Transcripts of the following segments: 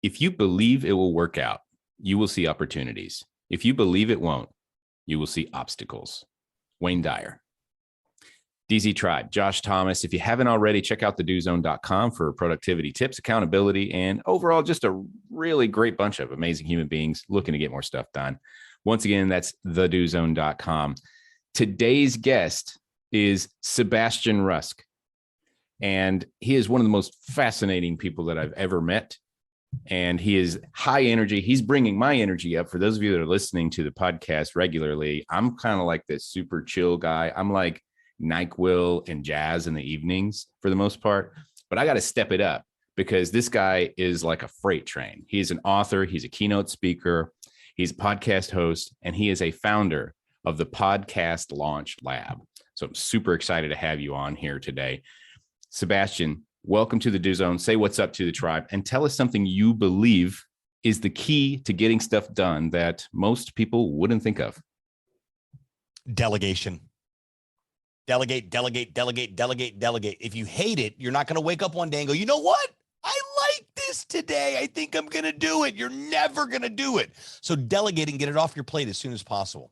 If you believe it will work out, you will see opportunities. If you believe it won't, you will see obstacles. Wayne Dyer. DZ Tribe, Josh Thomas. If you haven't already, check out thedozone.com for productivity tips, accountability, and overall just a really great bunch of amazing human beings looking to get more stuff done. Once again, that's thedozone.com. Today's guest is Sebastian Rusk, and he is one of the most fascinating people that I've ever met. And he is high energy. He's bringing my energy up. For those of you that are listening to the podcast regularly, I'm kind of like this super chill guy. I'm like NyQuil and jazz in the evenings for the most part, but I got to step it up because this guy is like a freight train. He's an author. He's a keynote speaker. He's a podcast host, and he is a founder of the Podcast Launch Lab. So I'm super excited to have you on here today. Sebastian, welcome to the Do Zone. Say what's up to the tribe and tell us something you believe is the key to getting stuff done that most people wouldn't think of. Delegation. Delegate, delegate, delegate, delegate, delegate. If you hate it, you're not going to wake up one day and go, you know what? I like this today. I think I'm going to do it. You're never going to do it. So delegate and get it off your plate as soon as possible.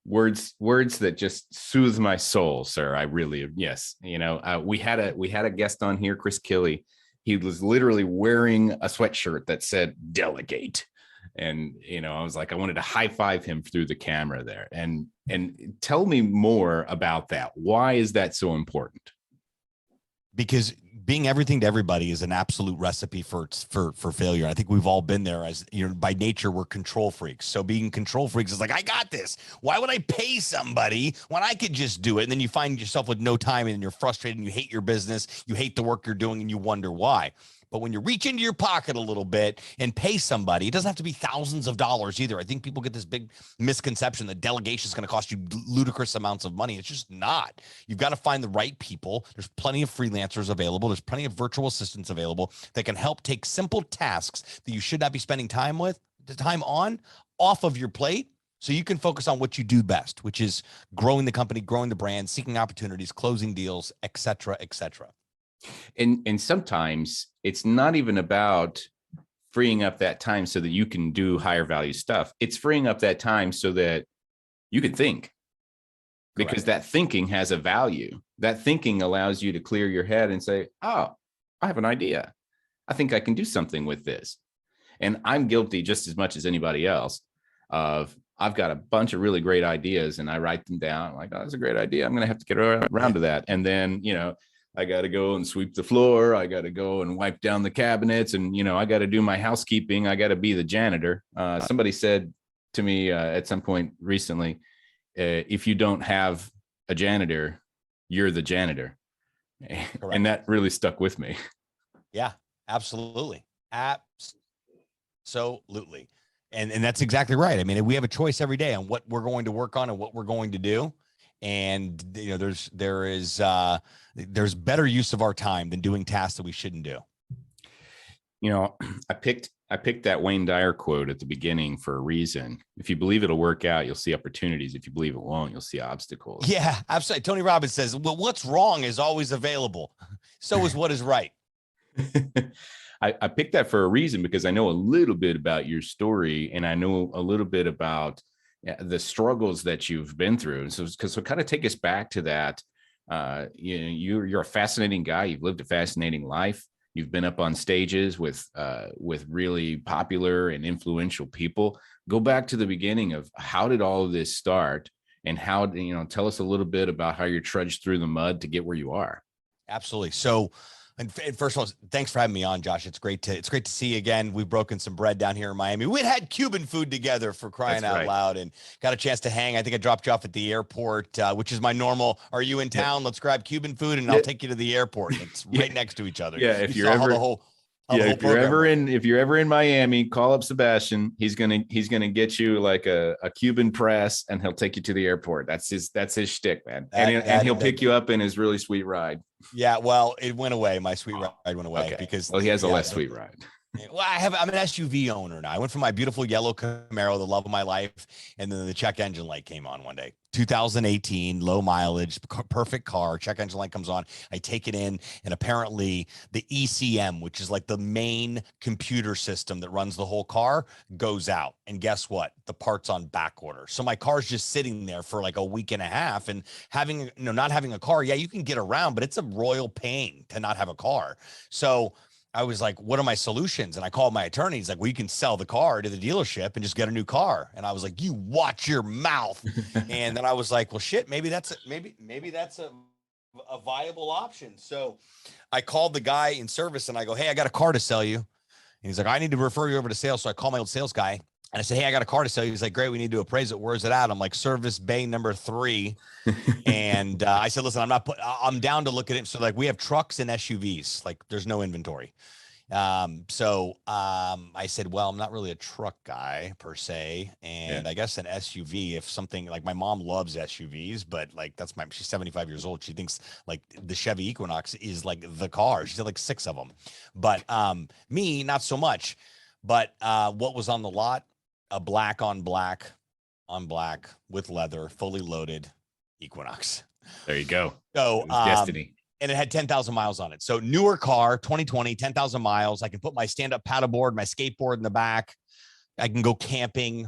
Words that just soothe my soul, sir. I really, yes. You know, we had a guest on here, Chris Killey. He was literally wearing a sweatshirt that said delegate. And, you know, I was like, I wanted to high five him through the camera there. And tell me more about that. Why is that so important? Because being everything to everybody is an absolute recipe for failure. I think we've all been there. As you know, by nature, we're control freaks. So being control freaks is like, I got this. Why would I pay somebody when I could just do it? And then you find yourself with no time and you're frustrated and you hate your business. You hate the work you're doing and you wonder why. But when you reach into your pocket a little bit and pay somebody, it doesn't have to be thousands of dollars either. I think people get this big misconception that delegation is going to cost you ludicrous amounts of money. It's just not. You've got to find the right people. There's plenty of freelancers available. There's plenty of virtual assistants available that can help take simple tasks that you should not be spending time on off of your plate, so you can focus on what you do best, which is growing the company, growing the brand, seeking opportunities, closing deals, et cetera, et cetera. And sometimes it's not even about freeing up that time so that you can do higher value stuff. It's freeing up that time so that you can think, because that thinking has a value. That thinking allows you to clear your head and say, oh, I have an idea. I think I can do something with this. And I'm guilty just as much as anybody else of, I've got a bunch of really great ideas and I write them down. I'm like, oh, that's a great idea. I'm going to have to get around to that. And then, you know, I got to go and sweep the floor. I got to go and wipe down the cabinets. And, you know, I got to do my housekeeping. I got to be the janitor. Somebody said to me at some point recently, if you don't have a janitor, you're the janitor. Correct. And that really stuck with me. Yeah, absolutely. Absolutely. And that's exactly right. I mean, we have a choice every day on what we're going to work on and what we're going to do. And, you know, there's better use of our time than doing tasks that we shouldn't do. You know, I picked that Wayne Dyer quote at the beginning for a reason. If you believe it'll work out, you'll see opportunities. If you believe it won't, you'll see obstacles. Yeah, absolutely. Tony Robbins says, well, what's wrong is always available. So is what is right. I picked that for a reason because I know a little bit about your story and I know a little bit about the struggles that you've been through. And so kind of take us back to that. You're a fascinating guy. You've lived a fascinating life. You've been up on stages with really popular and influential people. Go back to the beginning of how did all of this start and how, you know, tell us a little bit about how you trudged through the mud to get where you are. Absolutely. So, and first of all, thanks for having me on, Josh. It's great to see you again. We've broken some bread down here in Miami. We'd had Cuban food together for crying out loud and got a chance to hang. I think I dropped you off at the airport, which is my normal. Are you in town? Let's grab Cuban food and I'll take you to the airport. It's right next to each other. Yeah. If you're ever in Miami, call up Sebastian. He's gonna get you like a Cuban press, and he'll take you to the airport. That's his shtick, man. And he'll pick you up in his really sweet ride. Yeah, well, it went away. My sweet ride went away because he has a less sweet ride. Well, I'm an SUV owner now. I went from my beautiful yellow Camaro, the love of my life, and then the check engine light came on one day. 2018, low mileage, perfect car. Check engine light comes on. I take it in, and apparently the ECM, which is like the main computer system that runs the whole car, goes out. And guess what? The part's on back order. So my car's just sitting there for like a week and a half, and not having a car. Yeah, you can get around, but it's a royal pain to not have a car. So I was like, what are my solutions? And I called my attorney. He's like, well, you can sell the car to the dealership and just get a new car. And I was like, you watch your mouth. And then I was like, well, shit, maybe that's a viable option. So I called the guy in service and I go, hey, I got a car to sell you. And he's like, I need to refer you over to sales. So I call my old sales guy and I said, hey, I got a car to sell you. He's like, great, we need to appraise it. Where's it at? I'm like, service bay number 3. And I said, listen, I'm down to look at it. So like we have trucks and SUVs, like there's no inventory. I said, well, I'm not really a truck guy per se. And I guess an SUV, if something like my mom loves SUVs, but like she's 75 years old. She thinks like the Chevy Equinox is like the car. She's had like 6 of them, but me, not so much. But what was on the lot? A black on black with leather, fully loaded Equinox. There you go. So destiny. And it had 10,000 miles on it. So newer car, 2020, 10,000 miles. I can put my stand-up paddleboard, my skateboard in the back. I can go camping.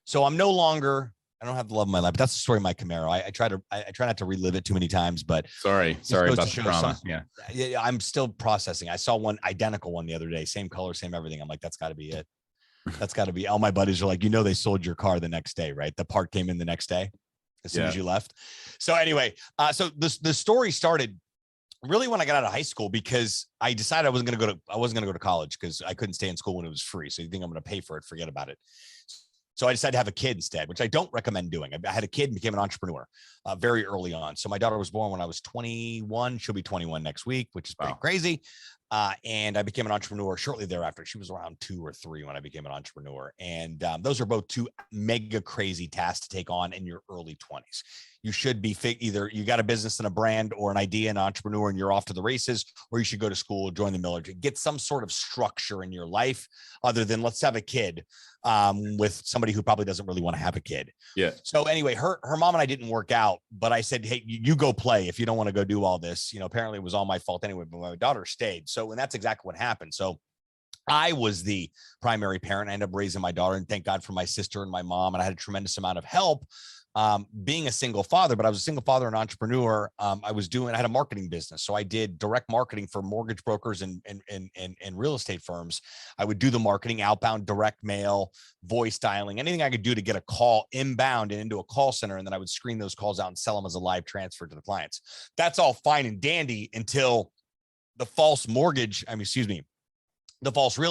So I don't have the love of my life, but that's the story of my Camaro. I try not to relive it too many times, but sorry about the trauma. Yeah, I'm still processing. I saw one identical one the other day, same color, same everything. I'm like, that's got to be it. That's got to be. All my buddies are like, they sold your car the next day, right? The part came in the next day as soon as you left. So anyway, so the story started really when I got out of high school, because I decided I wasn't going to go to college because I couldn't stay in school when it was free. So you think I'm going to pay for it? Forget about it. So I decided to have a kid instead, which I don't recommend doing. I had a kid and became an entrepreneur very early on. So my daughter was born when I was 21. She'll be 21 next week, which is pretty crazy. And I became an entrepreneur shortly thereafter. She was around 2 or 3 when I became an entrepreneur. And those are both 2 mega crazy tasks to take on in your early 20s. You should be either you got a business and a brand or an idea, an entrepreneur, and you're off to the races, or you should go to school, join the military, get some sort of structure in your life other than let's have a kid with somebody who probably doesn't really want to have a kid. Yeah. So anyway, her mom and I didn't work out, but I said, hey, you go play if you don't want to go do all this. Apparently it was all my fault anyway, but my daughter stayed. So, and that's exactly what happened. So I was the primary parent. I ended up raising my daughter, and thank God for my sister and my mom. And I had a tremendous amount of help being a single father, but I was a single father and entrepreneur. I had a marketing business. So I did direct marketing for mortgage brokers and real estate firms. I would do the marketing, outbound, direct mail, voice dialing, anything I could do to get a call inbound and into a call center. And then I would screen those calls out and sell them as a live transfer to the clients. That's all fine and dandy until the false real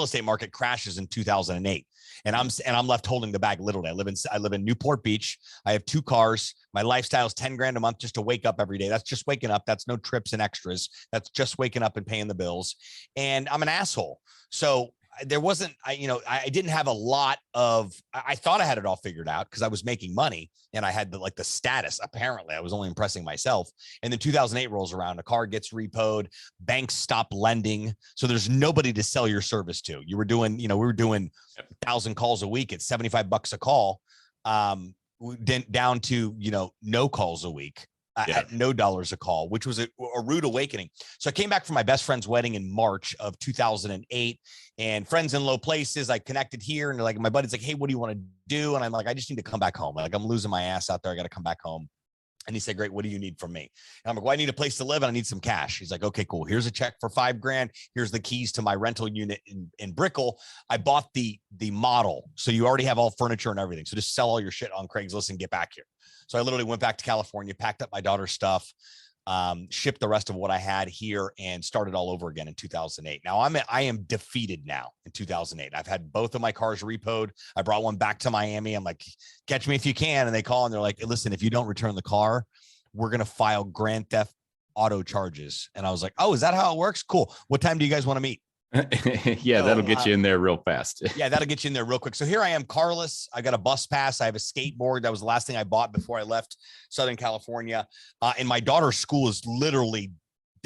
estate market crashes in 2008. And I'm left holding the bag literally. I live in Newport Beach. I have 2 cars. My lifestyle is 10 grand a month just to wake up every day. That's just waking up. That's no trips and extras. That's just waking up and paying the bills. And I'm an asshole. So there wasn't, I didn't have a lot of, I thought I had it all figured out because I was making money and I had the status. Apparently I was only impressing myself. And then 2008 rolls around, a car gets repoed, banks stop lending. So there's nobody to sell your service to. We were doing 1,000 calls a week at $75 a call, down to, no calls a week. At no dollars a call, which was a rude awakening. So I came back from my best friend's wedding in March of 2008, and friends in low places. I connected here, and my buddy's like, hey, what do you want to do? And I'm like, I just need to come back home. Like, I'm losing my ass out there. I got to come back home. And he said, great, what do you need from me? And I'm like, well, I need a place to live and I need some cash. He's like, okay, cool. Here's a check for $5 grand. Here's the keys to my rental unit in Brickell. I bought the model. So you already have all furniture and everything. So just sell all your shit on Craigslist and get back here. So I literally went back to California, packed up my daughter's stuff, shipped the rest of what I had here, and started all over again in 2008. Now I am defeated now in 2008. I've had both of my cars repoed. I brought one back to Miami. I'm like, catch me if you can. And they call and they're like, hey, listen, if you don't return the car, we're going to file grand theft auto charges. And I was like, oh, is that how it works? Cool. What time do you guys want to meet? That'll get you in there real fast. That'll get you in there real quick. So here I am, carless. I got a bus pass. I have a skateboard. That was the last thing I bought before I left Southern California. And my daughter's school is literally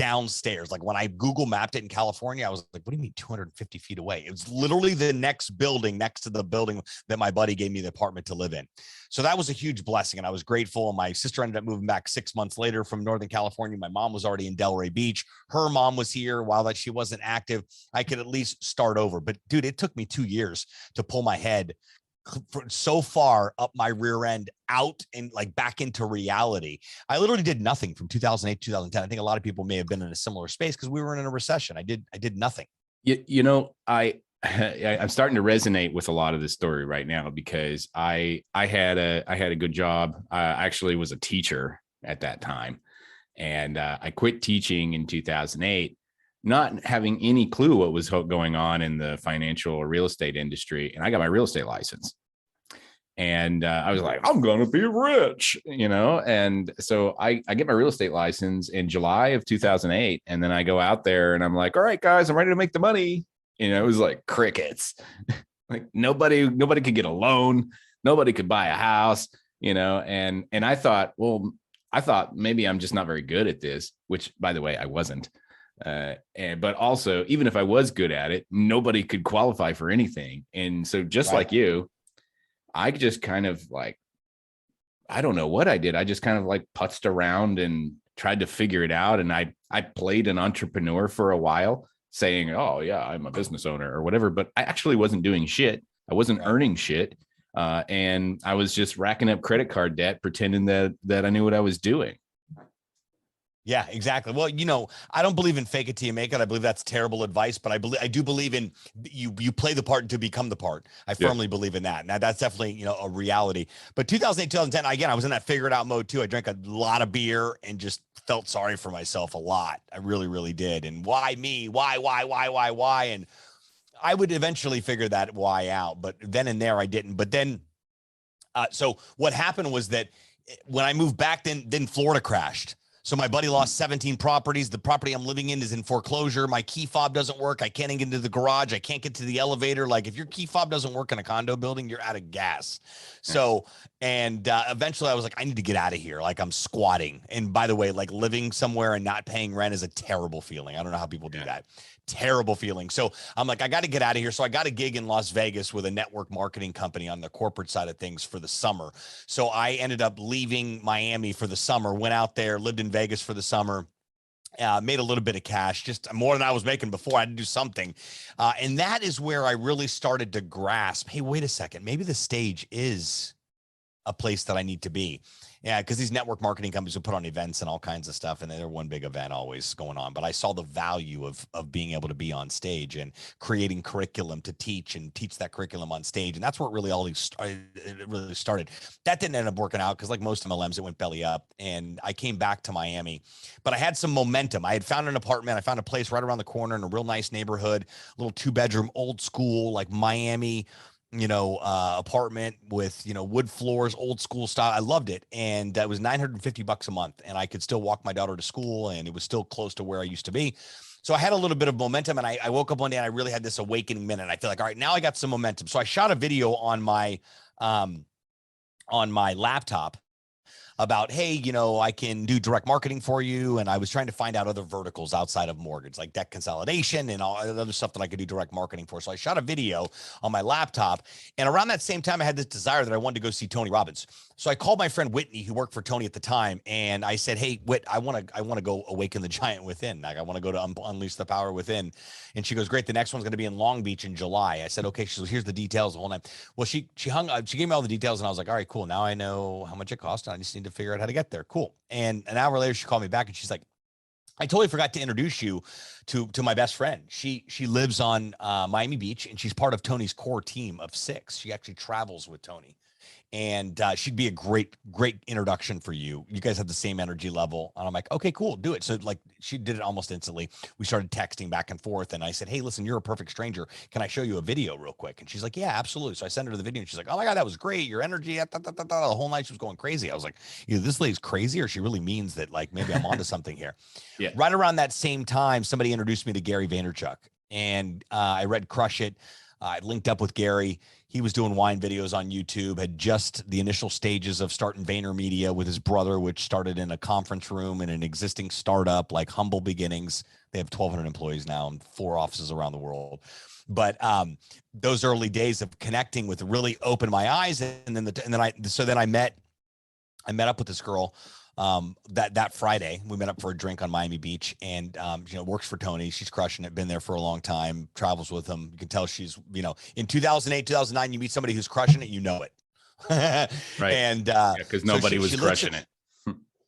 downstairs. Like when I Google mapped it in California, I was like, what do you mean 250 feet away? It was literally the next building next to the building that my buddy gave me the apartment to live in. So that was a huge blessing. And I was grateful. And my sister ended up moving back 6 months later from Northern California. My mom was already in Delray Beach. Her mom was here. While that she wasn't active, I could at least start over. But dude, it took me 2 years to pull my head so far up my rear end out and like back into reality. I literally did nothing from 2008, 2010. I think a lot of people may have been in a similar space because we were in a recession. I did nothing. You know, I'm starting to resonate with a lot of this story right now because I had a good job. I actually was a teacher at that time, and I quit teaching in 2008, not having any clue what was going on in the financial or real estate industry. And I got my real estate license. And I was like, I'm going to be rich, you know? And so I get my real estate license in July of 2008. And then I go out there and I'm like, all right, guys, I'm ready to make the money. You know, it was like crickets. Like nobody could get a loan. Nobody could buy a house, you know? And I thought maybe I'm just not very good at this, which by the way, I wasn't. But also, even if I was good at it, nobody could qualify for anything. And so just like you, I just kind of like, I don't know what I did. I just kind of like putzed around and tried to figure it out. And I played an entrepreneur for a while saying, oh yeah, I'm a business owner or whatever, but I actually wasn't doing shit. I wasn't earning shit. And I was just racking up credit card debt, pretending that I knew what I was doing. Yeah, exactly. Well, you know, I don't believe in fake it till you make it. I believe that's terrible advice, but I do believe in you play the part to become the part. I firmly believe in that. Now that's definitely, you know, a reality. But 2008, 2010, again, I was in that figure it out mode too. I drank a lot of beer and just felt sorry for myself a lot. I really, really did. And why me? Why? And I would eventually figure that why out, but then and there I didn't. But then, so what happened was that when I moved back, then Florida crashed. So my buddy lost 17 properties. The property I'm living in is in foreclosure. My key fob doesn't work. I can't get into the garage. I can't get to the elevator. Like if your key fob doesn't work in a condo building, you're out of gas. So, and eventually I was like, I need to get out of here. Like I'm squatting. And by the way, like living somewhere and not paying rent is a terrible feeling. I don't know how people do that. Terrible feeling. So I'm like, I got to get out of here. So I got a gig in Las Vegas with a network marketing company on the corporate side of things for the summer. So I ended up leaving Miami for the summer, went out there, lived in Vegas for the summer, made a little bit of cash, just more than I was making before. I had to do something. And that is where I really started to grasp, hey, wait a second, maybe the stage is a place that I need to be. Yeah, because these network marketing companies will put on events and all kinds of stuff, and they're one big event always going on. But I saw the value of being able to be on stage and creating curriculum to teach that curriculum on stage, and that's where it really started. That didn't end up working out because, like most MLMs, it went belly up, and I came back to Miami. But I had some momentum. I had found an apartment. I found a place right around the corner in a real nice neighborhood, a little 2-bedroom, old school, like Miami, apartment with, wood floors, old school style. I loved it. And it was $950 a month, and I could still walk my daughter to school, and it was still close to where I used to be. So I had a little bit of momentum, and I woke up one day and I really had this awakening minute. I feel like, all right, now I got some momentum. So I shot a video on my laptop about, hey, I can do direct marketing for you. And I was trying to find out other verticals outside of mortgage, like debt consolidation and all other stuff that I could do direct marketing for. So I shot a video on my laptop. And around that same time, I had this desire that I wanted to go see Tony Robbins. So I called my friend Whitney, who worked for Tony at the time. And I said, hey, Whit, I want to go awaken the giant within. Like I want to go to unleash the power within. And she goes, great. The next one's going to be in Long Beach in July. I said, okay. She goes, here's the details the whole night. Well, she gave me all the details, and I was like, all right, cool. Now I know how much it cost, and I just need to figure out how to get there. Cool. And an hour later, she called me back, and she's like, I totally forgot to introduce you to my best friend. She lives on Miami Beach, and she's part of Tony's core team of 6. She actually travels with Tony. And she'd be a great introduction for you. You guys have the same energy level. And I'm like, okay, cool, do it. So like she did it almost instantly. We started texting back and forth. And I said, hey, listen, you're a perfect stranger. Can I show you a video real quick? And she's like, yeah, absolutely. So I sent her the video, and she's like, oh my God, that was great. Your energy, the whole night she was going crazy. I was like, either this lady's crazy or she really means that, like, maybe I'm onto something here. Yeah. Right around that same time, somebody introduced me to Gary Vaynerchuk, and I read Crush It. I linked up with Gary. He was doing wine videos on YouTube, had just the initial stages of starting VaynerMedia with his brother, which started in a conference room in an existing startup, like humble beginnings. They have 1,200 employees now and 4 offices around the world. But those early days of connecting with really opened my eyes. And then I met up with this girl that Friday. We met up for a drink on Miami Beach, and works for Tony. She's crushing it, been there for a long time, travels with him. You can tell she's, in 2008, 2009, you meet somebody who's crushing it, you know it. Right. And because nobody was crushing it.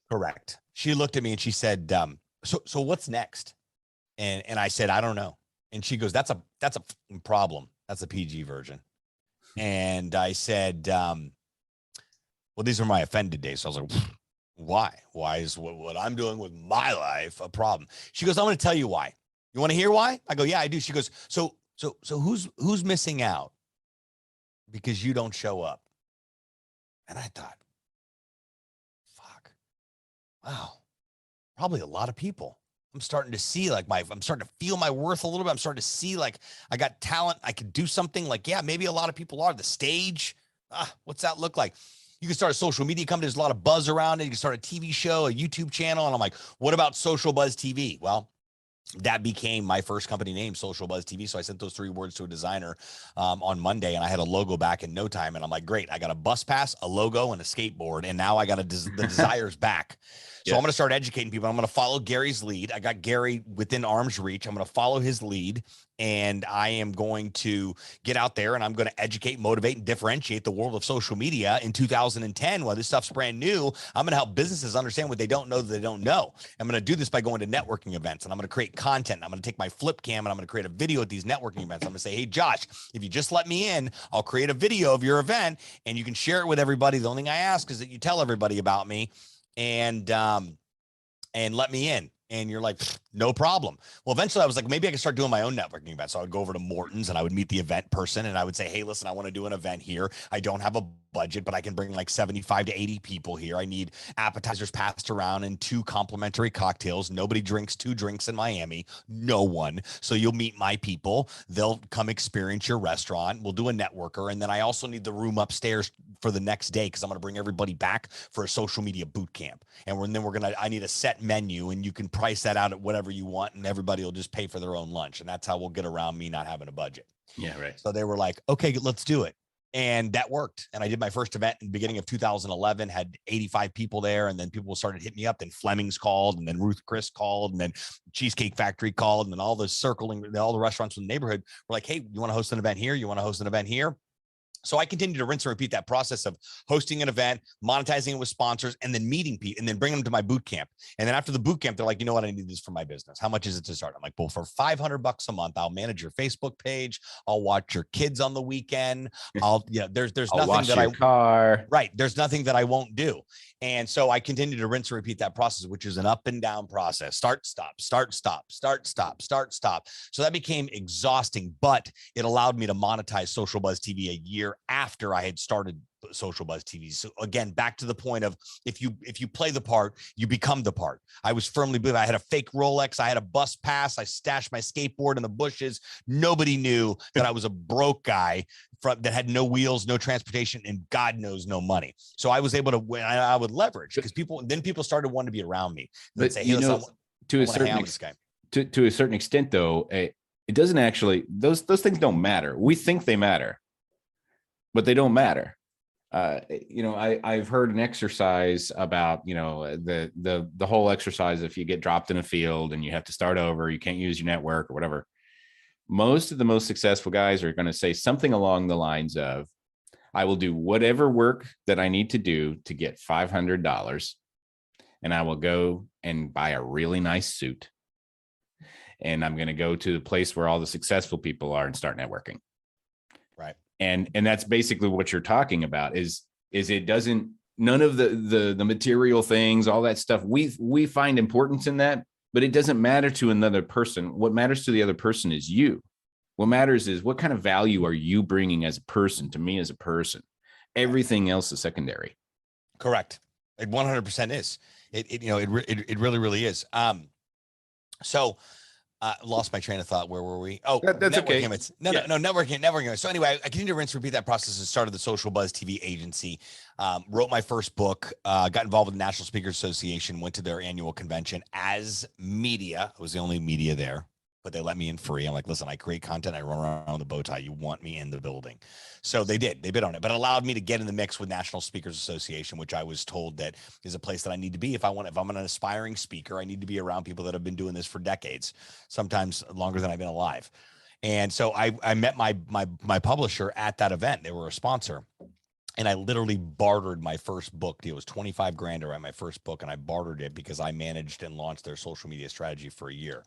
Correct. She looked at me and she said, so what's next? And I said, I don't know. And she goes, that's a problem. That's a PG version. And I said, well, these are my offended days. So I was like, why? Why is what I'm doing with my life a problem? She goes, I'm going to tell you why. You want to hear why? I go, yeah, I do. She goes, so who's missing out because you don't show up? And I thought, fuck, wow, probably a lot of people. I'm starting to see I'm starting to feel my worth a little bit. I'm starting to see like I got talent. I could do something. Like, yeah, maybe a lot of people are. The stage. What's that look like? You can start a social media company. There's a lot of buzz around it. You can start a TV show, a YouTube channel. And I'm like, what about Social Buzz TV? Well, that became my first company name, Social Buzz TV. So I sent those 3 words to a designer on Monday, and I had a logo back in no time. And I'm like, great, I got a bus pass, a logo, and a skateboard. And now I got the desires back. So I'm going to start educating people. I'm going to follow Gary's lead. I got Gary within arm's reach. I'm going to follow his lead, and I am going to get out there and I'm going to educate, motivate, and differentiate the world of social media in 2010. While this stuff's brand new, I'm going to help businesses understand what they don't know that they don't know. I'm going to do this by going to networking events, and I'm going to create content. I'm going to take my flip cam and I'm going to create a video at these networking events. I'm going to say, hey, Josh, if you just let me in, I'll create a video of your event and you can share it with everybody. The only thing I ask is that you tell everybody about me and let me in. And you're like, no problem. Well, eventually I was like, maybe I can start doing my own networking event. So I would go over to Morton's and I would meet the event person and I would say, hey, listen, I want to do an event here. I don't have a budget, but I can bring like 75 to 80 people here. I need appetizers passed around and 2 complimentary cocktails. Nobody drinks 2 drinks in Miami. No one. So you'll meet my people. They'll come experience your restaurant. We'll do a networker. And then I also need the room upstairs for the next day because I'm going to bring everybody back for a social media boot camp. And I need a set menu, and you can price that out at whatever you want, and everybody will just pay for their own lunch. And that's how we'll get around me not having a budget. Yeah, right. So they were like, okay, let's do it. And that worked. And I did my first event in the beginning of 2011, had 85 people there. And then people started hitting me up. Then Fleming's called, and then Ruth Chris called, and then Cheesecake Factory called. And then all the restaurants in the neighborhood were like, hey, you want to host an event here? You want to host an event here? So I continued to rinse and repeat that process of hosting an event, monetizing it with sponsors, and then meeting people, and then bringing them to my boot camp. And then after the boot camp, they're like, you know what? I need this for my business. How much is it to start? I'm like, well, for $500 a month, I'll manage your Facebook page. I'll watch your kids on the weekend. There's I'll nothing that car. Right. There's nothing that I won't do. And so I continue to rinse and repeat that process, which is an up and down process. Start, stop, start, stop, start, stop, start, stop. So that became exhausting, but it allowed me to monetize Social Buzz TV a year after I had started Social Buzz TV. So again, back to the point of if you play the part, you become the part. I was firmly believe I had a fake Rolex. I had a bus pass. I stashed my skateboard in the bushes. Nobody knew that I was a broke guy that had no wheels, no transportation, and God knows no money. So I was able to win. I would leverage because people started wanting to be around me. But say, hey, to a certain extent, though, it doesn't actually. Those things don't matter. We think they matter, but they don't matter. I've heard an exercise about, the whole exercise. If you get dropped in a field and you have to start over, you can't use your network or whatever. Most of the most successful guys are going to say something along the lines of, I will do whatever work that I need to do to get $500, and I will go and buy a really nice suit. And I'm going to go to the place where all the successful people are and start networking. Right. And that's basically what you're talking about is it doesn't, none of the material things, all that stuff, we find importance in that, but it doesn't matter to another person. What matters to the other person is you. What matters is what kind of value are you bringing as a person to me as a person? Everything else is secondary. Correct. It 100% is. It really, really is. So Lost my train of thought. Where were we? Oh, That's network okay. image. No, networking. So anyway, I continued to rinse, repeat that process and started the Social Buzz TV agency. Wrote my first book, got involved with the National Speakers Association, went to their annual convention as media. I was the only media there, but they let me in free. I'm like, listen, I create content. I run around with a bow tie. You want me in the building. So they did. They bid on it, but it allowed me to get in the mix with National Speakers Association, which I was told that is a place that I need to be. If I'm an aspiring speaker, I need to be around people that have been doing this for decades, sometimes longer than I've been alive. And so I met my publisher at that event. They were a sponsor. And I literally bartered my first book deal. It was 25 grand to write my first book. And I bartered it because I managed and launched their social media strategy for a year.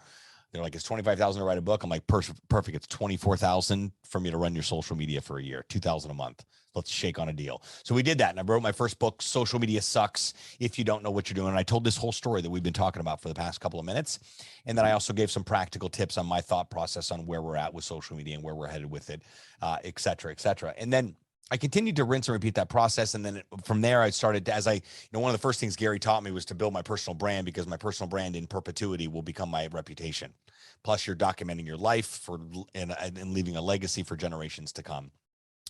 They're like, it's 25,000 to write a book. I'm like, perfect. It's 24,000 for me to run your social media for a year, 2,000 a month. Let's shake on a deal. So we did that. And I wrote my first book, Social Media Sucks If You Don't Know What You're Doing. And I told this whole story that we've been talking about for the past couple of minutes. And then I also gave some practical tips on my thought process on where we're at with social media and where we're headed with it, et cetera, et cetera. And then I continued to rinse and repeat that process. And then from there, I started to, one of the first things Gary taught me was to build my personal brand, because my personal brand in perpetuity will become my reputation. Plus you're documenting your life and leaving a legacy for generations to come,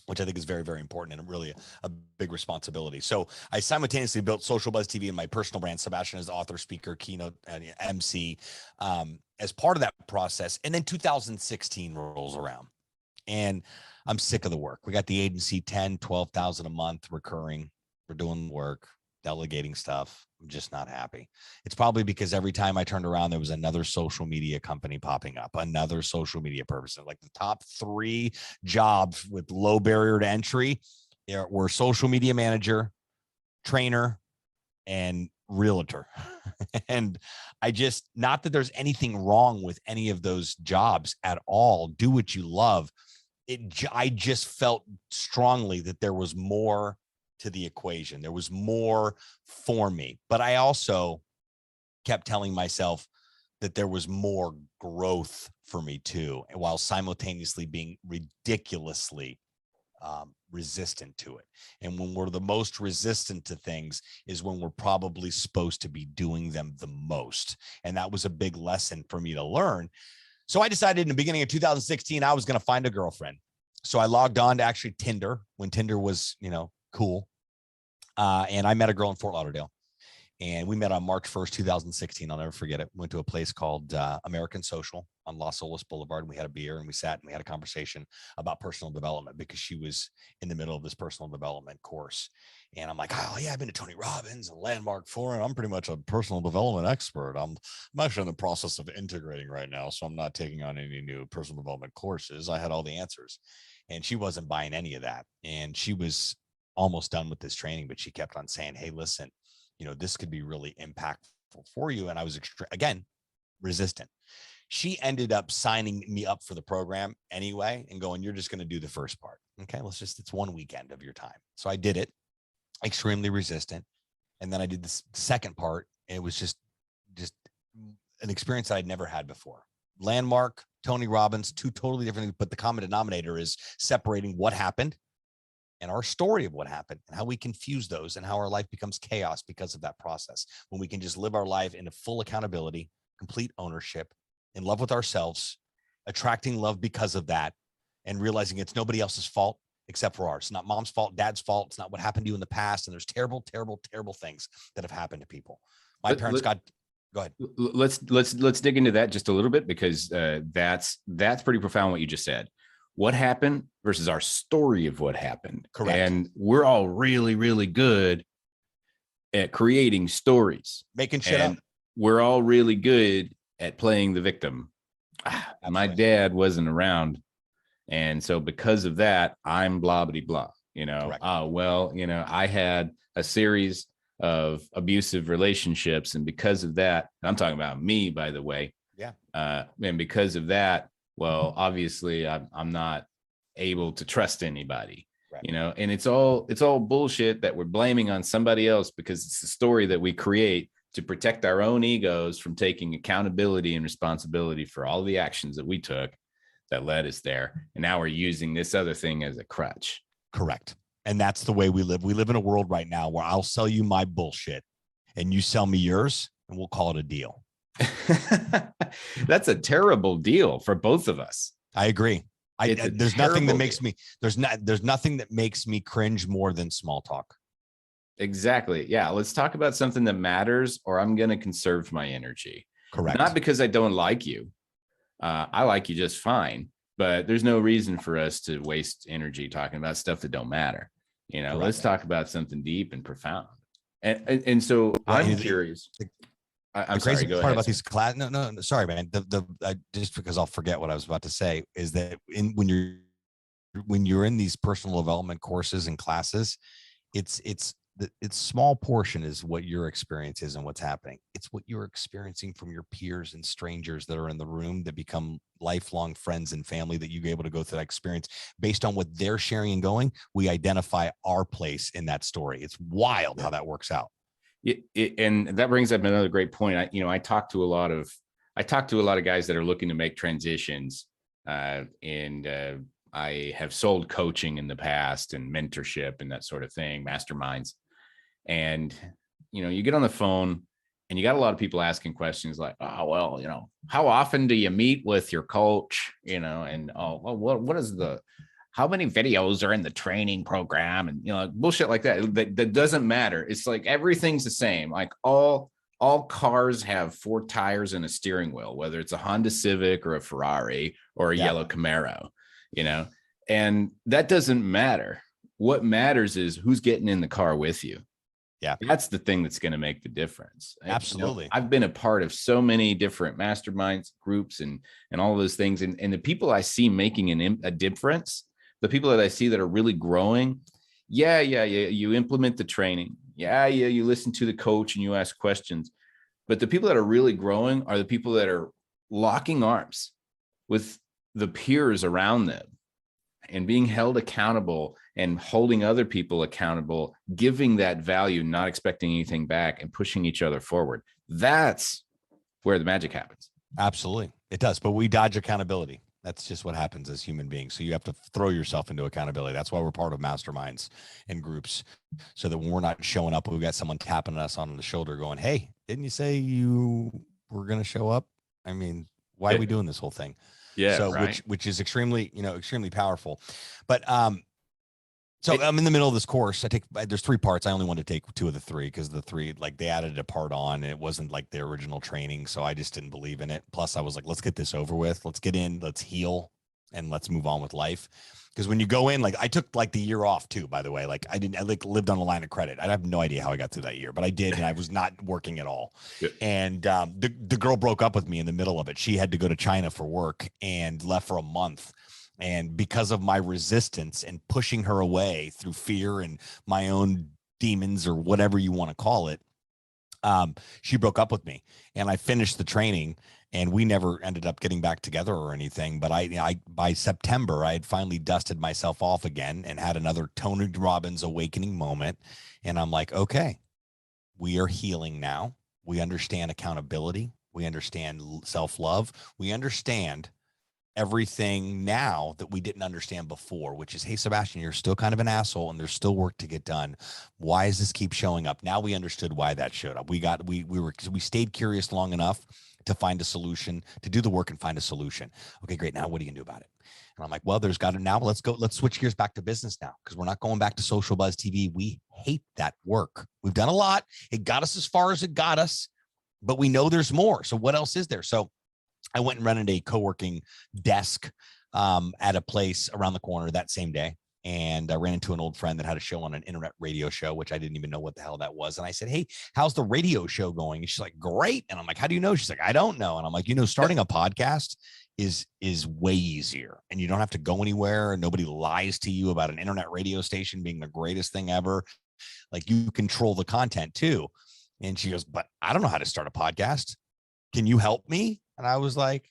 which I think is very, very important and really a big responsibility. So I simultaneously built Social Buzz TV and my personal brand, Sebastian, as author, speaker, keynote, and MC, as part of that process. And then 2016 rolls around and I'm sick of the work. We got the agency, 10, 12,000 a month recurring. We're doing work, delegating stuff. I'm just not happy. It's probably because every time I turned around, there was another social media company popping up, another social media person. Like the top 3 jobs with low barrier to entry were social media manager, trainer, and realtor. And I just, not that there's anything wrong with any of those jobs at all. Do what you love. I just felt strongly that there was more to the equation. There was more for me, but I also kept telling myself that there was more growth for me too, while simultaneously being ridiculously resistant to it. And when we're the most resistant to things is when we're probably supposed to be doing them the most. And that was a big lesson for me to learn. So I decided in the beginning of 2016, I was going to find a girlfriend. So I logged on to actually Tinder when Tinder was, cool. And I met a girl in Fort Lauderdale, and we met on March 1st, 2016. I'll never forget it. Went to a place called American Social on Las Olas Boulevard. We had a beer and we sat and we had a conversation about personal development, because she was in the middle of this personal development course. And I'm like, oh yeah, I've been to Tony Robbins and Landmark Forum. I'm pretty much a personal development expert. I'm actually in the process of integrating right now, so I'm not taking on any new personal development courses. I had all the answers, and she wasn't buying any of that. And she was almost done with this training, but she kept on saying, hey, listen, this could be really impactful for you. And I was, again, resistant. She ended up signing me up for the program anyway and going, you're just going to do the first part. Okay, it's one weekend of your time. So I did it, extremely resistant. And then I did the second part. And it was just an experience that I'd never had before. Landmark, Tony Robbins, 2 totally different things, but the common denominator is separating what happened and our story of what happened, and how we confuse those, and how our life becomes chaos because of that process. When we can just live our life in a full accountability, complete ownership, in love with ourselves, attracting love because of that, and realizing it's nobody else's fault except for ours. It's not mom's fault, dad's fault. It's not what happened to you in the past. And there's terrible, terrible, terrible things that have happened to people. My parents got, go ahead. Let's dig into that just a little bit, because that's pretty profound what you just said. What happened versus our story of what happened. Correct. And we're all really, really good at creating stories. Making shit up. We're all really good at playing the victim. My dad wasn't around. And so because of that, I'm blah, blah, blah, Correct. I had a series of abusive relationships. And because of that, I'm talking about me, by the way. Yeah. And because of that, well, obviously I'm not able to trust anybody, right. And it's all bullshit that we're blaming on somebody else, because it's the story that we create to protect our own egos from taking accountability and responsibility for all the actions that we took that led us there. And now we're using this other thing as a crutch. Correct. And that's the way we live. We live in a world right now where I'll sell you my bullshit and you sell me yours, and we'll call it a deal. That's a terrible deal for both of us. I agree. There's nothing that makes deal. me, there's nothing that makes me cringe more than small talk. Exactly. Yeah. Let's talk about something that matters, or I'm going to conserve my energy. Correct. Not because I don't like you. I like you just fine, but there's no reason for us to waste energy talking about stuff that don't matter. Correct. Let's talk about something deep and profound. And so I'm curious. I'm sorry. Go ahead. About these class. No. Sorry, man. Just because I'll forget what I was about to say is that when you're in these personal development courses and classes, it's small portion is what your experience is and what's happening. It's what you're experiencing from your peers and strangers that are in the room that become lifelong friends and family that you're able to go through that experience based on what they're sharing and going. We identify our place in that story. It's wild how that works out. And that brings up another great point. I talk to a lot of guys that are looking to make transitions, and I have sold coaching in the past and mentorship and that sort of thing, masterminds. And, you get on the phone and you got a lot of people asking questions like, oh, well, how often do you meet with your coach? And, oh, well, what is how many videos are in the training program? And, bullshit like that. That doesn't matter. It's like, everything's the same. Like all cars have 4 tires and a steering wheel, whether it's a Honda Civic or a Ferrari or a yellow Camaro, and that doesn't matter. What matters is who's getting in the car with you. Yeah. That's the thing that's going to make the difference. Absolutely. I've been a part of so many different masterminds groups and all those things. And the people I see making a difference, the people that I see that are really growing. Yeah. You implement the training. Yeah. You listen to the coach and you ask questions, but the people that are really growing are the people that are locking arms with the peers around them and being held accountable and holding other people accountable, giving that value, not expecting anything back, and pushing each other forward. That's where the magic happens. Absolutely. It does. But we dodge accountability. That's just what happens as human beings. So you have to throw yourself into accountability. That's why we're part of masterminds and groups, so that when we're not showing up, we've got someone tapping us on the shoulder going, hey, didn't you say you were going to show up? I mean, why are we doing this whole thing? Yeah. So right. which is extremely powerful. But so I'm in the middle of this course. There's 3 parts. I only wanted to take 2 of the 3 because the 3, like, they added a part on, and it wasn't like the original training. So I just didn't believe in it. Plus I was like, let's get this over with. Let's get in, let's heal, and let's move on with life. Because when you go in, like, I took like the year off too, by the way. Like I lived on a line of credit. I have no idea how I got through that year, but I did. And I was not working at all. Yeah. And the girl broke up with me in the middle of it. She had to go to China for work and left for a month. And because of my resistance and pushing her away through fear and my own demons, or whatever you want to call it, she broke up with me. And I finished the training, and we never ended up getting back together or anything. But I by September, I had finally dusted myself off again and had another Tony Robbins awakening moment. And I'm like, okay, we are healing now. We understand accountability. We understand self-love. We understand everything now that we didn't understand before, which is, hey, Sebastian, you're still kind of an asshole and there's still work to get done. Why does this keep showing up? Now we understood why that showed up. We stayed curious long enough to find a solution, to do the work and find a solution. Okay, great. Now what are you gonna do about it? And I'm like, well, let's switch gears back to business now, because we're not going back to social buzz TV. We hate that work. We've done a lot. It got us as far as it got us, but we know there's more. So what else is there? So I went and rented a co-working desk at a place around the corner that same day. And I ran into an old friend that had a show on an internet radio show, which I didn't even know what the hell that was. And I said, hey, how's the radio show going? And she's like, great. And I'm like, how do you know? She's like, I don't know. And I'm like, starting a podcast is way easier, and you don't have to go anywhere, and nobody lies to you about an internet radio station being the greatest thing ever. Like, you control the content too. And she goes, but I don't know how to start a podcast. Can you help me? And I was like,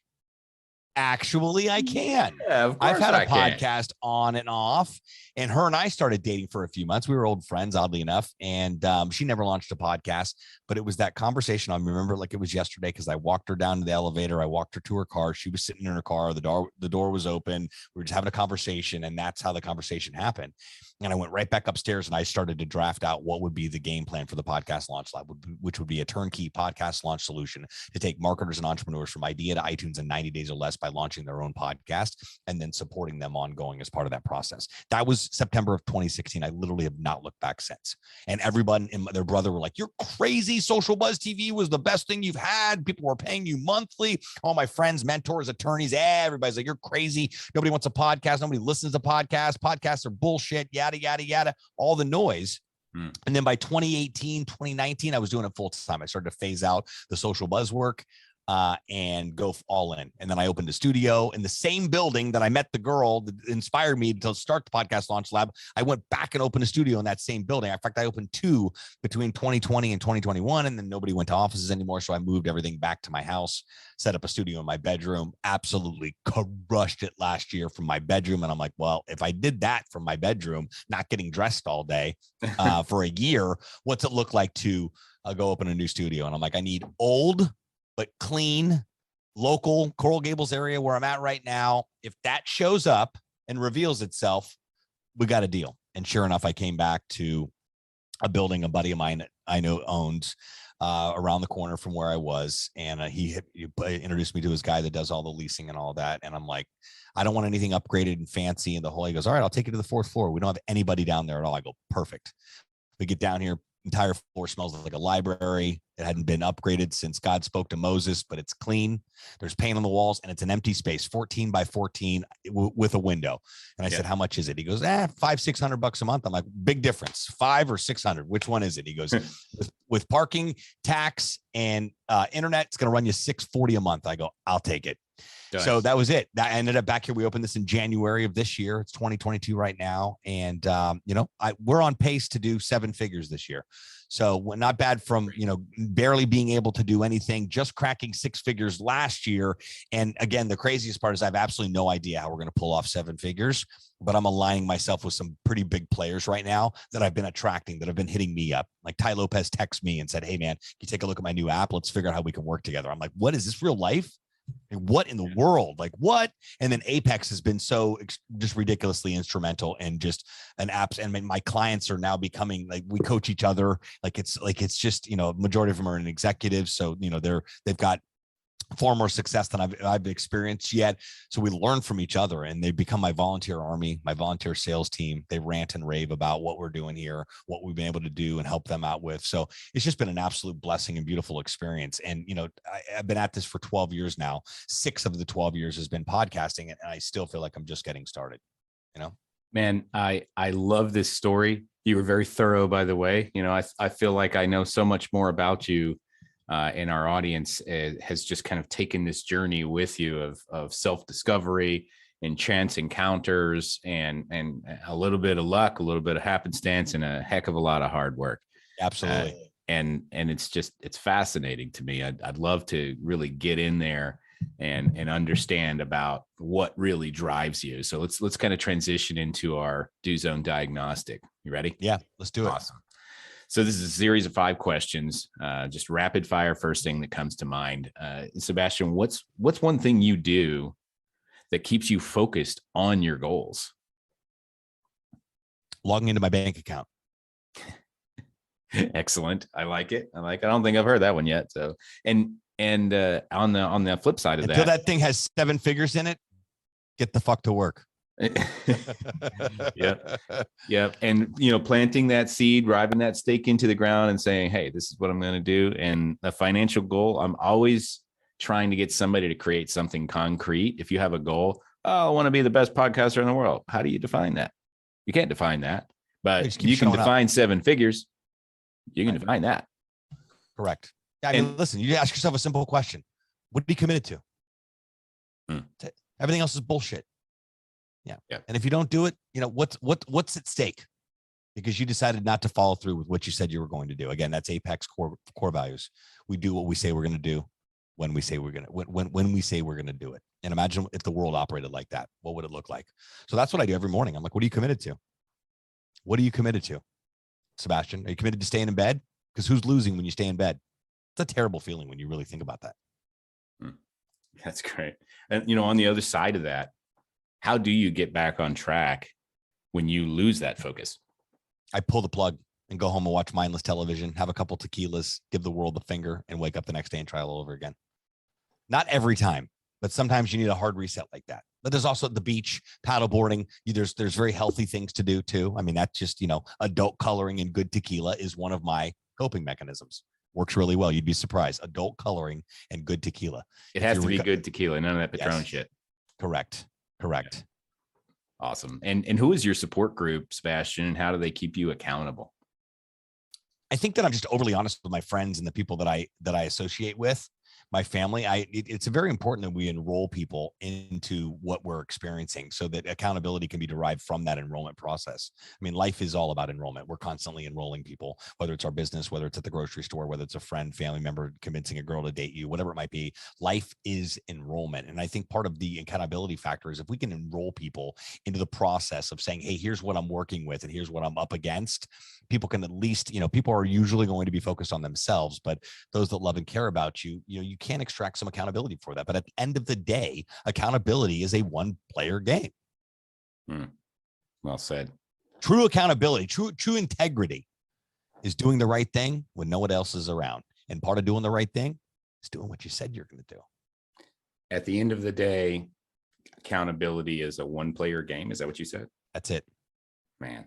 Actually, I can. Yeah, of course I've had a I can. podcast on and off, and her and I started dating for a few months. We were old friends, oddly enough, and she never launched a podcast, but it was that conversation. I remember like it was yesterday because I walked her down to the elevator. I walked her to her car. She was sitting in her car. The door was open. We were just having a conversation, and that's how the conversation happened. And I went right back upstairs and I started to draft out what would be the game plan for the Podcast Launch Lab, which would be a turnkey podcast launch solution to take marketers and entrepreneurs from idea to iTunes in 90 days or less by launching their own podcast and then supporting them ongoing as part of that process. That was September of 2016. I literally have not looked back since. And everyone and their brother were like, "You're crazy. Social Buzz TV was the best thing you've had. People were paying you monthly." All my friends, mentors, attorneys, everybody's like, "You're crazy. Nobody wants a podcast. Nobody listens to podcasts. Podcasts are bullshit, yada, yada, yada," all the noise. And then by 2018, 2019, I was doing it full time. I started to phase out the Social Buzz work and go all in. And then I opened a studio in the same building that I met the girl that inspired me to start the Podcast Launch Lab. I went back and opened a studio in that same building. In fact, I opened 2 between 2020 and 2021, and then nobody went to offices anymore. So I moved everything back to my house, set up a studio in my bedroom, absolutely crushed it last year from my bedroom. And I'm like, well, if I did that from my bedroom, not getting dressed all day for a year, what's it look like to go open a new studio? And I'm like, I need old, but clean, local Coral Gables area where I'm at right now. If that shows up and reveals itself, we got a deal. And sure enough, I came back to a building a buddy of mine I know owns around the corner from where I was. And he introduced me to his guy that does all the leasing and all that. And I'm like, I don't want anything upgraded and fancy. And the whole, he goes, "All right, I'll take you to the 4th floor. We don't have anybody down there at all." I go, "Perfect." We get down here. Entire floor smells like a library. It hadn't been upgraded since God spoke to Moses, but it's clean. There's paint on the walls, and it's an empty space, 14 by 14 with a window. And I said, "How much is it?" He goes, $500-600 a month. I'm like, "Big difference, 500 or 600. Which one is it?" He goes, with parking, tax, and internet, it's going to run you $640 a month. I go, "I'll take it." Nice. So that was it. That ended up back here. We opened this in January of this year. It's 2022 right now. And, we're on pace to do 7 figures this year. So we're not bad from, barely being able to do anything, just cracking 6 figures last year. And again, the craziest part is I have absolutely no idea how we're going to pull off 7 figures, but I'm aligning myself with some pretty big players right now that I've been attracting, that have been hitting me up. Like Ty Lopez texted me and said, "Hey man, can you take a look at my new app? Let's figure out how we can work together." I'm like, "What is this, real life? What in the world? Like what?" And then Apex has been so just ridiculously instrumental and just an apps. And my clients are now becoming like, we coach each other. It's just, majority of them are in executives. So, they've got far more success than I've experienced yet. So we learn from each other, and they become my volunteer army, my volunteer sales team. They rant and rave about what we're doing here, what we've been able to do and help them out with. So it's just been an absolute blessing and beautiful experience. And, I've been at this for 12 years now. 6 of the 12 years has been podcasting, and I still feel like I'm just getting started, Man, I love this story. You were very thorough, by the way. I feel like I know so much more about you. And our audience has just kind of taken this journey with you of self-discovery and chance encounters and a little bit of luck, a little bit of happenstance, and a heck of a lot of hard work. Absolutely. And it's fascinating to me. I'd love to really get in there and understand about what really drives you. So let's kind of transition into our Do Zone diagnostic. You ready? Yeah, let's do it. Awesome. So this is a series of 5 questions, just rapid fire. First thing that comes to mind, Sebastian, what's one thing you do that keeps you focused on your goals? Logging into my bank account. Excellent. I like it. I don't think I've heard that one yet. So, and on the flip side of until that thing has 7 figures in it, get the fuck to work. Yeah. And, planting that seed, driving that stake into the ground and saying, "Hey, this is what I'm going to do." And a financial goal, I'm always trying to get somebody to create something concrete. If you have a goal, I want to be the best podcaster in the world. How do you define that? You can't define that, but you can define 7 figures. You can define that. Correct. I mean, listen, you ask yourself a simple question. What are you committed to? Everything else is bullshit. Yeah. And if you don't do it, what's at stake? Because you decided not to follow through with what you said you were going to do. Again, that's Apex core values. We do what we say we're going to do. when we say we're going to, when we say we're going to do it. And imagine if the world operated like that, what would it look like? So that's what I do every morning. I'm like, what are you committed to? What are you committed to, Sebastian? Are you committed to staying in bed? Because who's losing when you stay in bed? It's a terrible feeling when you really think about that. That's great. And, on the other side of that, how do you get back on track when you lose that focus? I pull the plug and go home and watch mindless television, have a couple tequilas, give the world the finger, and wake up the next day and try all over again. Not every time, but sometimes you need a hard reset like that. But there's also the beach, paddle boarding. There's very healthy things to do too. I mean, that's just, adult coloring and good tequila is one of my coping mechanisms. Works really well. You'd be surprised. Adult coloring and good tequila. It has to be good tequila, none of that Patron shit. Correct. Yeah. Awesome. And who is your support group, Sebastian, and how do they keep you accountable? I think that I'm just overly honest with my friends and the people that I associate with, my family. It's very important that we enroll people into what we're experiencing so that accountability can be derived from that enrollment process. I mean, life is all about enrollment. We're constantly enrolling people, whether it's our business, whether it's at the grocery store, whether it's a friend, family member, convincing a girl to date you, whatever it might be. Life is enrollment. And I think part of the accountability factor is if we can enroll people into the process of saying, hey, here's what I'm working with and here's what I'm up against, people can at least, people are usually going to be focused on themselves, but those that love and care about you, you can extract some accountability for that. But at the end of the day, accountability is a one-player game. Well said. True accountability, true integrity is doing the right thing when no one else is around. And part of doing the right thing is doing what you said you're going to do. At the end of the day, accountability is a one-player game. Is that what you said? That's it. Man.